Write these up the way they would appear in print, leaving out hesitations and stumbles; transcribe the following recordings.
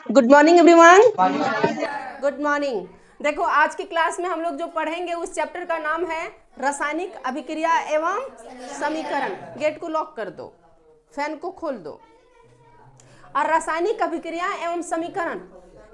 Good morning everyone. Good morning. देखो आज की क्लास में हम लोग जो पढ़ेंगे उस चैप्टर का नाम है रासायनिक अभिक्रिया एवं समीकरण। गेट को लॉक कर दो, फैन को खोल दो। और रासायनिक अभिक्रिया एवं समीकरण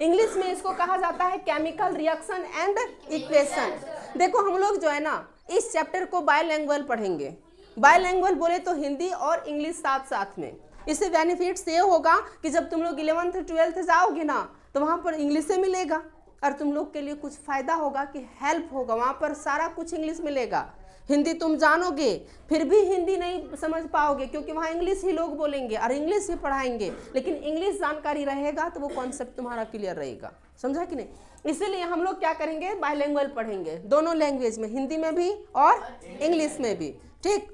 इंग्लिश में इसको कहा जाता है केमिकल रिएक्शन एंड इक्वेशन। देखो हम लोग जो है ना इस चैप्टर को बायलैंग्वेज पढ़ेंगे। बायलैंग्वेज बोले तो हिंदी और इंग्लिश साथ साथ में। इससे बेनिफिट्स ये होगा कि जब तुम लोग 11th 12th जाओगे ना तो वहाँ पर इंग्लिश से मिलेगा और तुम लोग के लिए कुछ फ़ायदा होगा कि हेल्प होगा। वहाँ पर सारा कुछ इंग्लिश मिलेगा। हिंदी तुम जानोगे फिर भी हिंदी नहीं समझ पाओगे क्योंकि वहाँ इंग्लिश ही लोग बोलेंगे और इंग्लिश ही पढ़ाएंगे। लेकिन इंग्लिश जानकारी रहेगा तो वो कॉन्सेप्ट तुम्हारा क्लियर रहेगा। समझा कि नहीं? इसीलिए हम लोग क्या करेंगे, बायलैंग्वेज पढ़ेंगे, दोनों लैंग्वेज में, हिंदी में भी और इंग्लिश में भी। ठीक,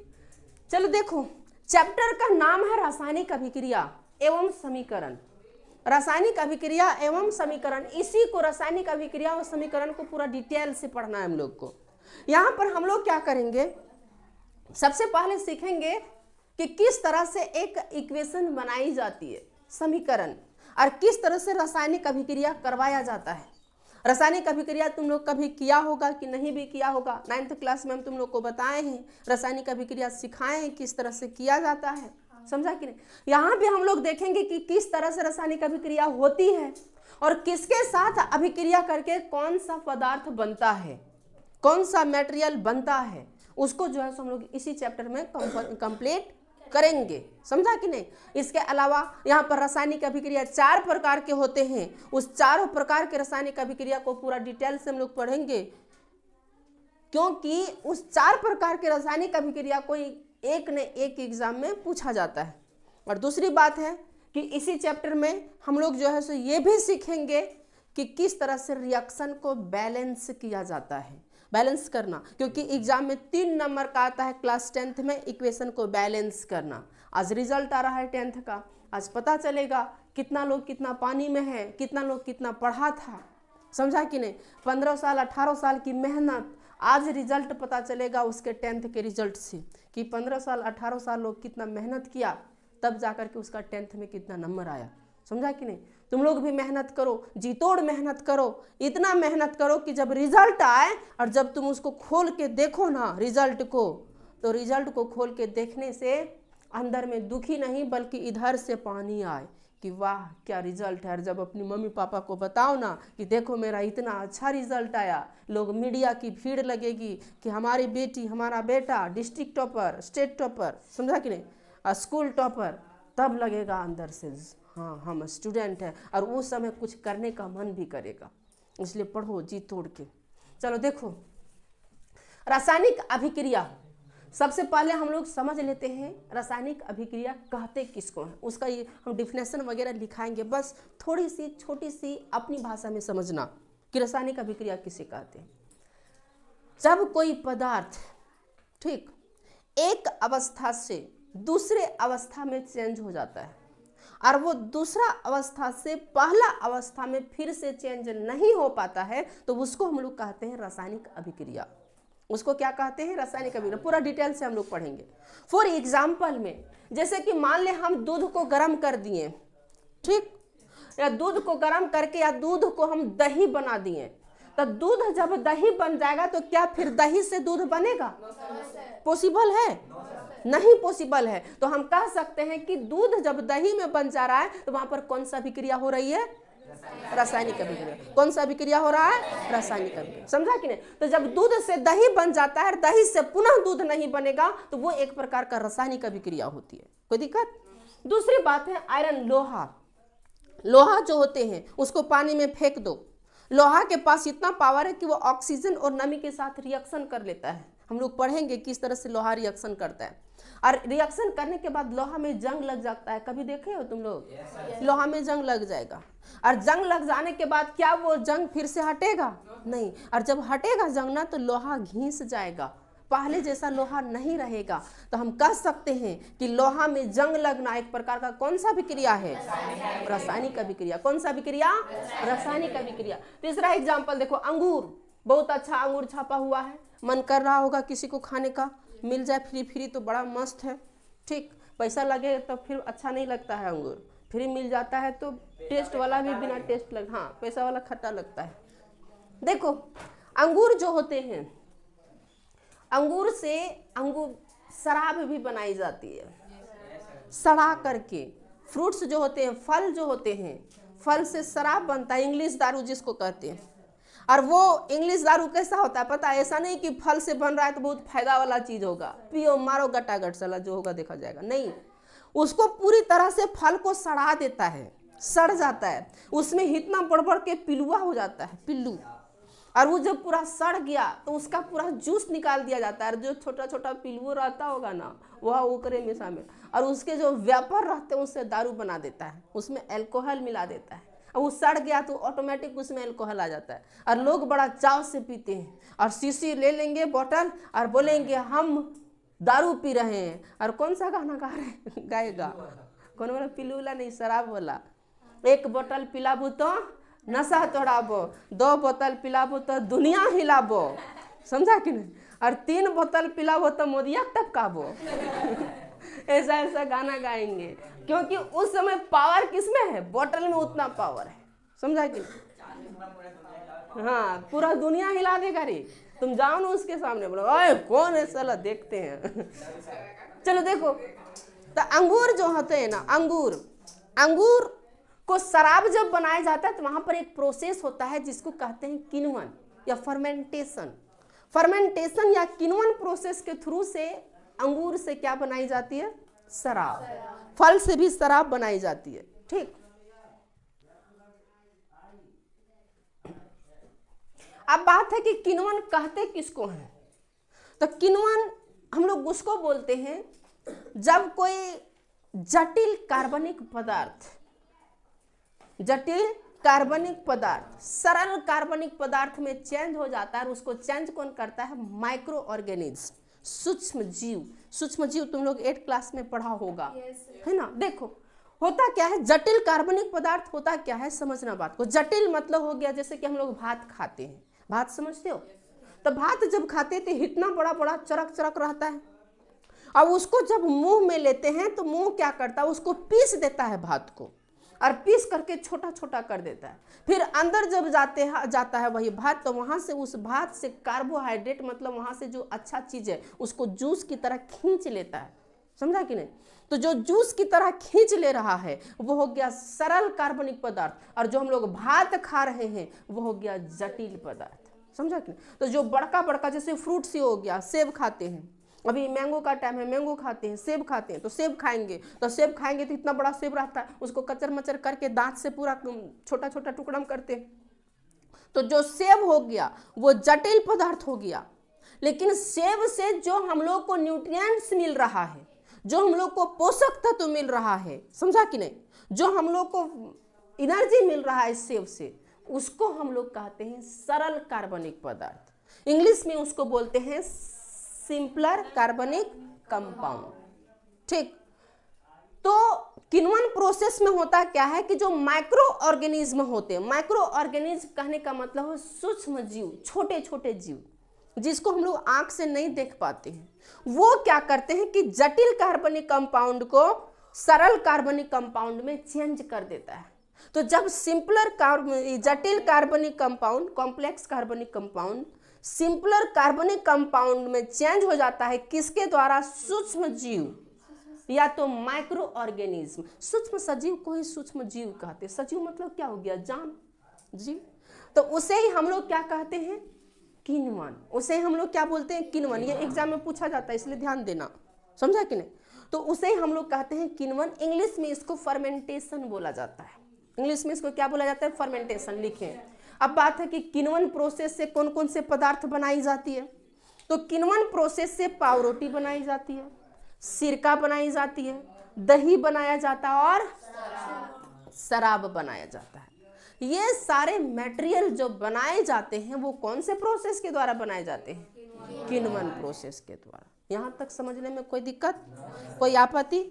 चलो देखो चैप्टर का नाम है रासायनिक अभिक्रिया एवं समीकरण। रासायनिक अभिक्रिया एवं समीकरण, इसी को रासायनिक अभिक्रिया और समीकरण को पूरा डिटेल से पढ़ना है हम लोग को। यहाँ पर हम लोग क्या करेंगे, सबसे पहले सीखेंगे कि किस तरह से एक इक्वेशन बनाई जाती है, समीकरण, और किस तरह से रासायनिक अभिक्रिया करवाया जाता है। रासायनिक अभिक्रिया तुम लोग कभी किया होगा कि नहीं भी किया होगा। 9th क्लास में हम तुम लोग को बताए हैं, रासायनिक अभिक्रिया सिखाए हैं किस तरह से किया जाता है। समझा कि नहीं? यहाँ पे हम लोग देखेंगे कि किस तरह से रासायनिक अभिक्रिया होती है और किसके साथ अभिक्रिया करके कौन सा पदार्थ बनता है, कौन सा मटेरियल बनता है, उसको जो है हम लोग इसी चैप्टर में कंप्लीट करेंगे। समझा कि नहीं? इसके अलावा यहाँ पर रासायनिक अभिक्रिया 4 प्रकार के होते हैं। उस चारों प्रकार के रासायनिक अभिक्रिया को पूरा डिटेल से हम लोग पढ़ेंगे क्योंकि उस 4 प्रकार के रासायनिक अभिक्रिया को एक न एक एग्जाम में पूछा जाता है। और दूसरी बात है कि इसी चैप्टर में हम लोग जो है सो ये भी सीखेंगे कि किस तरह से रिएक्शन को बैलेंस किया जाता है, बैलेंस करना, क्योंकि एग्जाम में 3 नंबर का आता है क्लास 10th में, इक्वेशन को बैलेंस करना। आज रिजल्ट आ रहा है 10th का, आज पता चलेगा कितना लोग कितना पानी में है, कितना लोग कितना पढ़ा था। समझा कि नहीं? 15 साल 18 साल की मेहनत, आज रिजल्ट पता चलेगा उसके 10th के रिजल्ट से कि 15 साल 18 साल लोग कितना मेहनत किया, तब जाकर के उसका 10th में कितना नंबर आया। समझा कि नहीं? तुम लोग भी मेहनत करो, जी तोड़ मेहनत करो, इतना मेहनत करो कि जब रिजल्ट आए और जब तुम उसको खोल के देखो ना रिजल्ट को, तो रिजल्ट को खोल के देखने से अंदर में दुखी नहीं बल्कि इधर से पानी आए कि वाह क्या रिजल्ट है। और जब अपनी मम्मी पापा को बताओ ना कि देखो मेरा इतना अच्छा रिजल्ट आया, लोग मीडिया की भीड़ लगेगी कि हमारी बेटी हमारा बेटा डिस्ट्रिक्ट टॉपर, स्टेट टॉपर, समझा कि नहीं, स्कूल टॉपर, तब लगेगा अंदर से हाँ हम स्टूडेंट हैं और उस समय कुछ करने का मन भी करेगा। इसलिए पढ़ो जी तोड़ के। चलो देखो रासायनिक अभिक्रिया, सबसे पहले हम लोग समझ लेते हैं रासायनिक अभिक्रिया कहते किसको हैं। उसका ये हम डिफिनेशन वगैरह लिखाएंगे, बस थोड़ी सी छोटी सी अपनी भाषा में समझना कि रासायनिक अभिक्रिया किसे कहते हैं। जब कोई पदार्थ ठीक एक अवस्था से दूसरे अवस्था में चेंज हो जाता है और वो दूसरा अवस्था से पहला अवस्था में फिर से चेंज नहीं हो पाता है तो उसको हम लोग कहते हैं रासायनिक अभिक्रिया। उसको क्या कहते हैं? रासायनिक अभिक्रिया। पूरा डिटेल से हम लोग पढ़ेंगे। फॉर एग्जाम्पल में जैसे कि मान ले हम दूध को गर्म कर दिए, ठीक, या दूध को गर्म करके या दूध को हम दही बना दिए, तो दूध जब दही बन जाएगा तो क्या फिर दही से दूध बनेगा? पॉसिबल है? नहीं पॉसिबल है। तो हम कह सकते हैं कि दूध जब दही में बन जा रहा है तो वहां पर कौन सा अभिक्रिया हो रही है? रासायनिक अभिक्रिया। कौन सा अभिक्रिया हो रहा है? रासायनिक अभिक्रिया। समझा कि नहीं? तो जब दूध से दही बन जाता है, दही से पुनः दूध नहीं बनेगा, तो वो एक प्रकार का रासायनिक अभिक्रिया होती है। कोई दिक्कत? दूसरी बात है आयरन, लोहा। लोहा जो होते हैं उसको पानी में फेंक दो, लोहा के पास इतना पावर है कि वो ऑक्सीजन और नमी के साथ रिएक्शन कर लेता है। हम लोग पढ़ेंगे किस तरह से लोहा रिएक्शन करता है। और रिएक्शन करने के बाद लोहा में जंग लग जाता है। कभी देखे हो तुम लोग? लोहा में जंग लग जाएगा और जंग लग जाने के बाद क्या वो जंग फिर से हटेगा? नहीं। और जब हटेगा जंग ना तो लोहा घिस जाएगा, पहले जैसा लोहा नहीं रहेगा। तो हम कह सकते हैं कि लोहा में जंग लगना एक प्रकार का कौन सा अभिक्रिया है? रासायनिक अभिक्रिया। कौन सा अभिक्रिया? रासायनिक अभिक्रिया। तीसरा एग्जाम्पल देखो, अंगूर, बहुत अच्छा अंगूर छापा हुआ है, मन कर रहा होगा किसी को खाने का, मिल जाए फ्री फ्री तो बड़ा मस्त है, ठीक, पैसा लगे तो फिर अच्छा नहीं लगता है अंगूर, फ्री मिल जाता है तो टेस्ट वाला भी बिना टेस्ट लग, हाँ पैसा वाला खट्टा लगता है। देखो अंगूर जो होते हैं, अंगूर से अंगूर शराब भी बनाई जाती है, सड़ा करके। फ्रूट्स जो होते हैं, फल जो होते हैं, फल से शराब बनता है, इंग्लिश दारू जिसको कहते हैं। और वो इंग्लिश दारू कैसा होता है पता है? ऐसा नहीं कि फल से बन रहा है तो बहुत फायदा वाला चीज होगा, पियो मारो गटागट साला जो होगा देखा जाएगा, नहीं। उसको पूरी तरह से फल को सड़ा देता है, सड़ जाता है, उसमें इतना बढ़ के पिलुआ हो जाता है, पिल्लू। और वो जब पूरा सड़ गया तो उसका पूरा जूस निकाल दिया जाता है। जो छोटा छोटा पिलुआ रहता होगा ना वह ओकरे में शामिल, और उसके जो व्यापार रहते हैं उससे दारू बना देता है, उसमें अल्कोहल मिला देता है। और वो सड़ गया तो ऑटोमेटिक उसमें अल्कोहल आ जाता है, और लोग बड़ा चाव से पीते हैं, और शीशी ले लेंगे बोतल और बोलेंगे हम दारू पी रहे हैं। और कौन सा गाना गा रहे हैं? गाएगा कौन वाला? पिलुला नहीं, शराब वाला। एक बोतल पिलाबू तो नशा तोड़ाबो, 2 बोतल पिलाबो तो दुनिया हिलाबो, समझा कि नहीं? और 3 बोतल पिलाबो तो मोदिया टपकाबो। ऐसा ऐसा गाना गाएंगे, क्योंकि उस समय पावर किसमें है? बोतल में उतना पावर है, समझा कि नहीं? हाँ पूरा दुनिया हिला देगा रे। तुम जाओ ना उसके सामने, बोलो ओए कौन है साला, देखते हैं। चलो देखो, तो अंगूर जो होते हैं ना, अंगूर को शराब जब बनाया जाता है तो वहां पर एक प्रोसेस होता है जिसको कहते हैं किण्वन या फर्मेंटेशन। फर्मेंटेशन या किण्वन प्रोसेस के थ्रू से अंगूर से क्या बनाई जाती है? शराब। फल से भी शराब बनाई जाती है, ठीक। अब बात है कि किण्वन कहते किसको हैं? तो किण्वन हम लोग उसको बोलते हैं जब कोई जटिल कार्बनिक पदार्थ सरल कार्बनिक पदार्थ में चेंज हो जाता है। और उसको चेंज कौन करता है? माइक्रो ऑर्गेनिज्म, सूक्ष्म जीव तुम लोग 8 क्लास में पढ़ा होगा, है ना। देखो होता क्या है, जटिल कार्बनिक पदार्थ होता क्या है, समझना बात को। जटिल मतलब हो गया जैसे कि हम लोग भात खाते हैं, भात समझते हो? तो भात जब खाते थे इतना बड़ा बड़ा चरक रहता है, अब उसको जब मुंह में लेते हैं तो मुंह क्या करता है? उसको पीस देता है भात को, और पीस करके छोटा छोटा कर देता है। फिर अंदर जब जाता है वही भात, तो वहां से उस भात से कार्बोहाइड्रेट मतलब वहां से जो अच्छा चीज है उसको जूस की तरह खींच लेता है, समझा कि नहीं? तो जो जूस की तरह खींच ले रहा है वो हो गया सरल कार्बनिक पदार्थ, और जो हम लोग भात खा रहे हैं वो हो गया जटिल पदार्थ, समझा कि नहीं? तो जो बड़का जैसे फ्रूट से हो गया, सेब खाते हैं, अभी मैंगो का टाइम है, मैंगो खाते हैं, सेब खाते हैं, तो सेब खाएंगे तो इतना बड़ा सेब रहता है, उसको कचर मचर करके दांत से पूरा छोटा छोटा टुकड़ा करते हैं। तो जो सेब हो गया वो जटिल पदार्थ हो गया। लेकिन सेब से जो हम लोग को न्यूट्रिएंट्स मिल रहा है, जो हम लोग को पोषक तत्व मिल रहा है, समझा कि नहीं, जो हम लोग को एनर्जी मिल रहा है सेब से, उसको हम लोग कहते हैं सरल कार्बनिक पदार्थ। इंग्लिश में उसको बोलते हैं सिंपलर कार्बनिक कंपाउंड, ठीक। तो किण्वन प्रोसेस में होता क्या है कि जो माइक्रो ऑर्गेनिज्म होते हैं, माइक्रो ऑर्गेनिज्म कहने का मतलब है सूक्ष्म जीव, छोटे छोटे जीव जिसको हम लोग आंख से नहीं देख पाते हैं, वो क्या करते हैं कि जटिल कार्बनिक कंपाउंड को सरल कार्बनिक कंपाउंड में चेंज कर देता है। तो जब जटिल कार्बनिक कंपाउंड, कॉम्प्लेक्स कार्बनिक कंपाउंड सिंपलर कार्बनिक कंपाउंड में चेंज हो जाता है, किसके द्वारा? सूक्ष्म जीव या तो माइक्रो ऑर्गेनिज्म। सूक्ष्म सजीव को ही सूक्ष्म जीव कहते हैं। सजीव मतलब क्या हो गया? जान, जीव। तो उसे ही हम लोग क्या कहते हैं? किण्वन। उसे हम लोग क्या बोलते हैं? किण्वन। ये एग्जाम में पूछा जाता है, इसलिए ध्यान देना, समझा कि नहीं? तो उसे ही हम लोग कहते हैं किण्वन। इंग्लिश में इसको फर्मेंटेशन बोला जाता है। इंग्लिश में इसको क्या बोला जाता है? फर्मेंटेशन। लिखें। अब बात है कि किण्वन प्रोसेस से कौन कौन से पदार्थ बनाई जाती है। तो किण्वन प्रोसेस से पावरोटी बनाई जाती है, सिरका बनाई जाती है, दही बनाया जाता है और शराब बनाया जाता है। ये सारे मटेरियल जो बनाए जाते हैं वो कौन से प्रोसेस के द्वारा बनाए जाते हैं? किण्वन प्रोसेस के द्वारा। यहाँ तक समझने में कोई दिक्कत, कोई आपत्ति?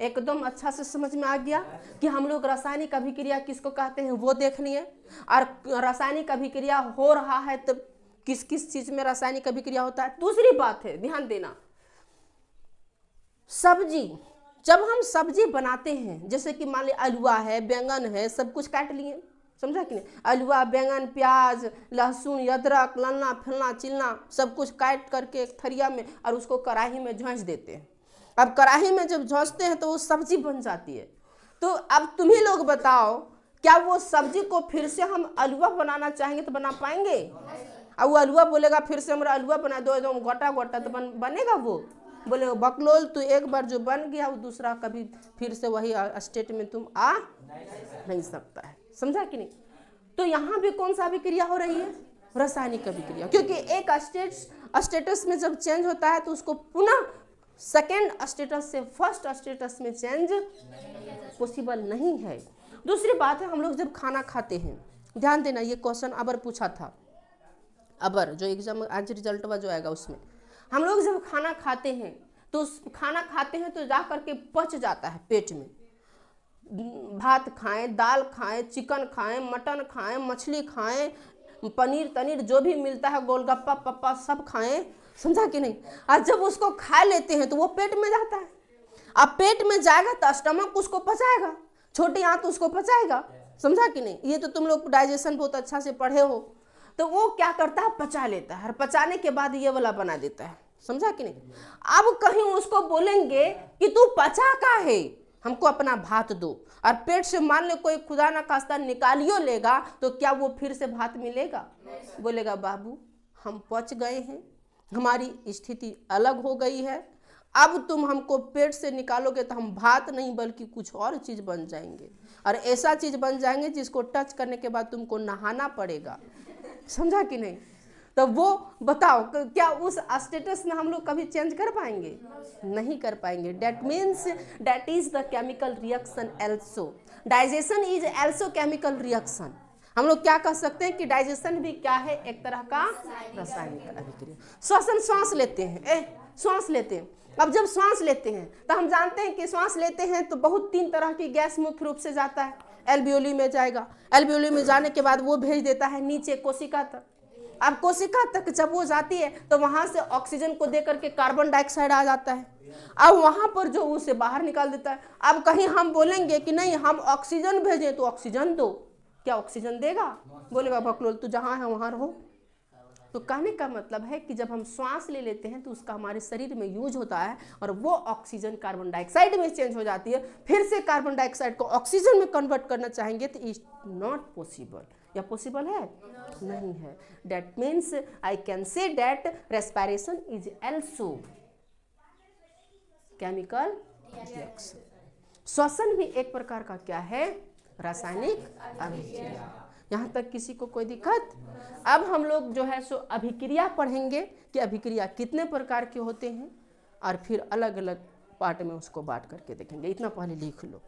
एकदम अच्छा से समझ में आ गया कि हम लोग रासायनिक अभिक्रिया किसको कहते हैं वो देखनी है। और रासायनिक अभिक्रिया हो रहा है तो किस किस चीज में रासायनिक अभिक्रिया होता है। दूसरी बात है, ध्यान देना, सब्जी जब हम सब्जी बनाते हैं, जैसे कि मान ली आलूआ है, बैंगन है, सब कुछ काट लिए, समझा कि नहीं, आलूआ, बैंगन, प्याज, लहसुन, अदरक, लन्ना फलना चिलना सब कुछ काट करके एक थरिया में और उसको कढ़ाई में झोंक देते हैं। अब कढ़ाई में जब झोंकते हैं तो वो सब्जी बन जाती है। तो अब तुम ही लोग बताओ, क्या वो सब्जी को फिर से हम आलूआ बनाना चाहेंगे तो बना पाएंगे? अब वो आलूआ बोलेगा फिर से हमारा आलूआ बना दो एकदम गोटा गोटा, तो बनेगा? वो बोले बकलोल, तो एक बार जो बन गया वो दूसरा कभी फिर से वही स्टेट में तुम आ नहीं सकता है, समझा कि नहीं? तो यहाँ भी कौन सा अभिक्रिया हो रही है? रासायनिक अभिक्रिया, क्योंकि एक स्टेटस में जब चेंज होता है तो उसको पुनः सेकेंड स्टेटस से फर्स्ट स्टेटस में चेंज पॉसिबल नहीं है। दूसरी बात है, हम लोग जब खाना खाते हैं, ध्यान देना, ये क्वेश्चन अबर पूछा था, अबर जो एग्जाम आज रिजल्ट जो आएगा उसमें, हम लोग जब खाना खाते हैं तो खाना खाते हैं तो जा करके पच जाता है पेट में। भात खाएं, दाल खाएं, चिकन खाएं, मटन खाएं, मछली खाएं, पनीर तनीर जो भी मिलता है, गोलगप्पा पप्पा सब खाएं, समझा कि नहीं? आज जब उसको खा लेते हैं तो वो पेट में जाता है। अब पेट में जाएगा तो स्टमक उसको पचाएगा, छोटी आंत उसको पचाएगा, समझा कि नहीं? ये तो तुम लोग डाइजेशन बहुत अच्छा से पढ़े हो। तो वो क्या करता है, पचा लेता है, और पचाने के बाद ये वाला बना देता है, समझा कि नहीं? अब कहीं उसको बोलेंगे कि तू पचा का है, हमको अपना भात दो, और पेट से मान ले कोई खुदा ना खास्ता निकालियो लेगा, तो क्या वो फिर से भात मिलेगा? बोलेगा बाबू हम पच गए हैं, हमारी स्थिति अलग हो गई है, अब तुम हमको पेट से निकालोगे तो हम भात नहीं बल्कि कुछ और चीज बन जाएंगे, और ऐसा चीज बन जाएंगे जिसको टच करने के बाद तुमको नहाना पड़ेगा, समझा कि नहीं? तो वो बताओ, क्या उस स्टेटस में हम लोग कभी चेंज कर पाएंगे? नहीं कर पाएंगे। That means that is the chemical reaction also, digestion is also chemical reaction. हम लोग क्या कह सकते हैं कि डाइजेशन भी क्या है, एक तरह का रासायनिक अभिक्रिया। श्वसन, श्वास लेते हैं, श्वास लेते हैं। अब जब श्वास लेते हैं तो हम जानते हैं कि श्वास लेते हैं तो बहुत 3 तरह की गैस मुख्य रूप से जाता है। एल्वियोली में जाएगा, एल्वियोली में जाने के बाद वो भेज देता है नीचे कोशिका तक। अब कोशिका तक जब वो जाती है तो वहां से ऑक्सीजन को देकर के कार्बन डाइऑक्साइड आ जाता है, अब वहां पर जो उसे बाहर निकाल देता है। अब कहीं हम बोलेंगे कि नहीं हम ऑक्सीजन भेजें तो ऑक्सीजन दो, क्या ऑक्सीजन देगा? बोलेगा बकलोल तू जहां है वहां रहो। तो कहने का मतलब है कि जब हम श्वास ले लेते हैं तो उसका हमारे शरीर में यूज होता है, और वो ऑक्सीजन कार्बन डाइऑक्साइड में चेंज हो जाती है। फिर से कार्बन डाइऑक्साइड को ऑक्सीजन में कन्वर्ट करना चाहेंगे तो इज नॉट पॉसिबल। या पॉसिबल है? नहीं है। That means I can say that respiration is also chemical reaction. श्वसन भी एक प्रकार का क्या है, रासायनिक अभिक्रिया। यहाँ तक किसी को कोई दिक्कत? अब हम लोग जो है सो अभिक्रिया पढ़ेंगे कि अभिक्रिया कितने प्रकार के होते हैं, और फिर अलग अलग पार्ट में उसको बांट करके देखेंगे। इतना पहले लिख लो।